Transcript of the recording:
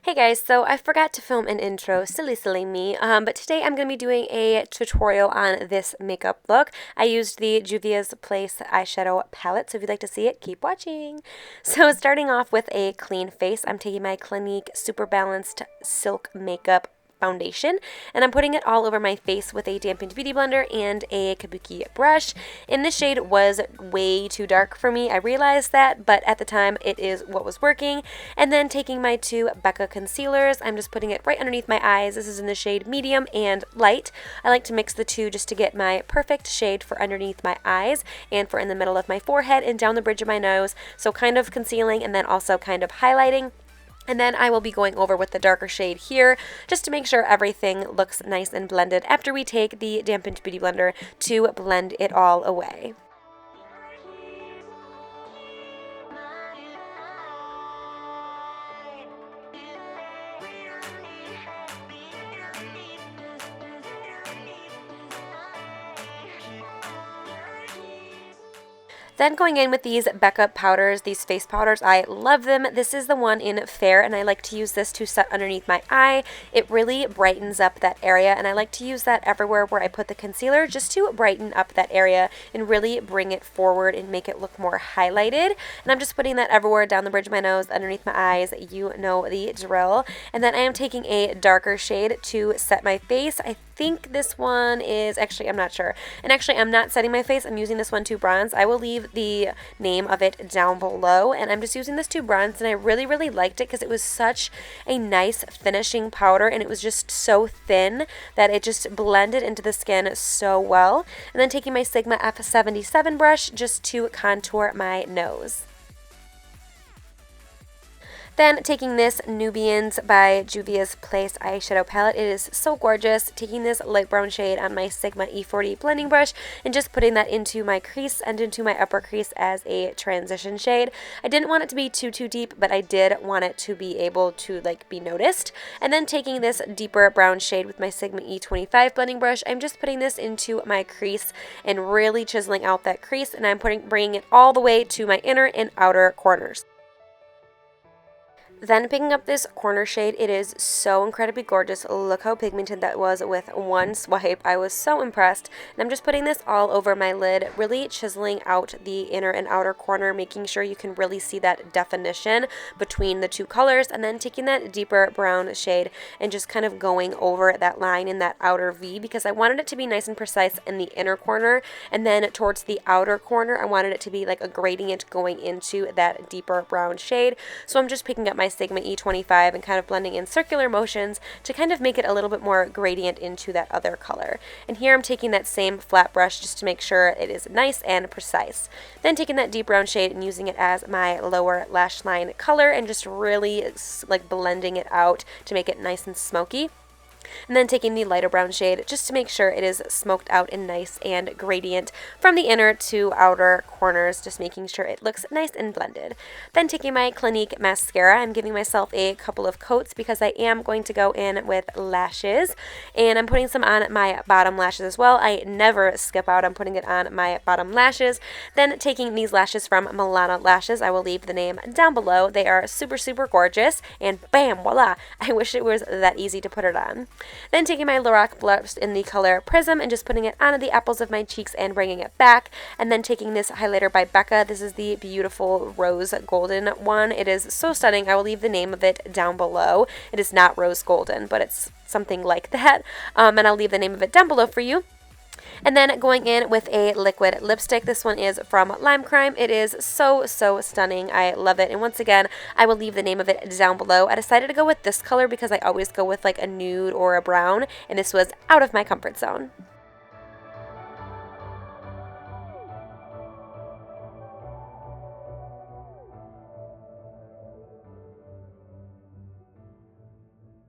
Hey guys, so I forgot to film an intro, silly me, but today I'm going to be doing a tutorial on this makeup look. I used the Juvias Place eyeshadow palette, so if you'd like to see it, keep watching. So starting off with a clean face, I'm taking my Clinique Super Balanced Silk Makeup foundation, and I'm putting it all over my face with a dampened beauty blender and a kabuki brush. And this shade was way too dark for me. I realized that, but at the time it is what was working. And then taking my two Becca concealers, I'm just putting it right underneath my eyes. This is in the shade medium and light. I like to mix the two just to get my perfect shade for underneath my eyes and for in the middle of my forehead and down the bridge of my nose. So kind of concealing and then also kind of highlighting. And then I will be going over with the darker shade here just to make sure everything looks nice and blended after we take the dampened beauty blender to blend it all away. Then going in with these Becca powders, these face powders, I love them. This is the one in Fair, and I like to use this to set underneath my eye. It really brightens up that area, and I like to use that everywhere where I put the concealer just to brighten up that area and really bring it forward and make it look more highlighted. And I'm just putting that everywhere, down the bridge of my nose, underneath my eyes. You know the drill. And then I am taking a darker shade to set my face. I think this one is, actually I'm not sure. And actually I'm not setting my face, I'm using this one to bronze. I will leave the name of it down below, and I'm just using this to bronze, and I really liked it because it was such a nice finishing powder, and it was just so thin that it just blended into the skin so well. And then taking my Sigma F77 brush just to contour my nose. Then taking this Nubians by Juvias Place eyeshadow palette. It is so gorgeous. Taking this light brown shade on my Sigma E40 blending brush and just putting that into my crease and into my upper crease as a transition shade. I didn't want it to be too deep, but I did want it to be able to be noticed. And then taking this deeper brown shade with my Sigma E25 blending brush, I'm just putting this into my crease and really chiseling out that crease, and I'm bringing it all the way to my inner and outer corners. Then picking up this corner shade, it is so incredibly gorgeous. Look how pigmented that was with one swipe. I was so impressed. And I'm just putting this all over my lid, really chiseling out the inner and outer corner, making sure you can really see that definition between the two colors, and then taking that deeper brown shade and just kind of going over that line in that outer V, because I wanted it to be nice and precise in the inner corner, and then towards the outer corner I wanted it to be like a gradient going into that deeper brown shade. So I'm just picking up my Sigma E25 and kind of blending in circular motions to kind of make it a little bit more gradient into that other color. And here I'm taking that same flat brush just to make sure it is nice and precise. Then taking that deep brown shade and using it as my lower lash line color and just really blending it out to make it nice and smoky. And then taking the lighter brown shade just to make sure it is smoked out and nice and gradient from the inner to outer corners, just making sure it looks nice and blended. Then taking my Clinique mascara, I'm giving myself a couple of coats because I am going to go in with lashes, and I'm putting some on my bottom lashes as well. I never skip out, I'm putting it on my bottom lashes. Then taking these lashes from Milan lashes, I will leave the name down below. They are super gorgeous, and bam, voila, I wish it was that easy to put it on. Then taking my Lorac blush in the color Prism and just putting it onto the apples of my cheeks and bringing it back. And then taking this highlighter by Becca. This is the beautiful rose golden one. It is so stunning. I will leave the name of it down below. It is not rose golden, but it's something like that. And I'll leave the name of it down below for you. And then going in with a liquid lipstick. This one is from Lime Crime. It is so stunning. I love it. And once again, I will leave the name of it down below. I decided to go with this color because I always go with a nude or a brown, and this was out of my comfort zone.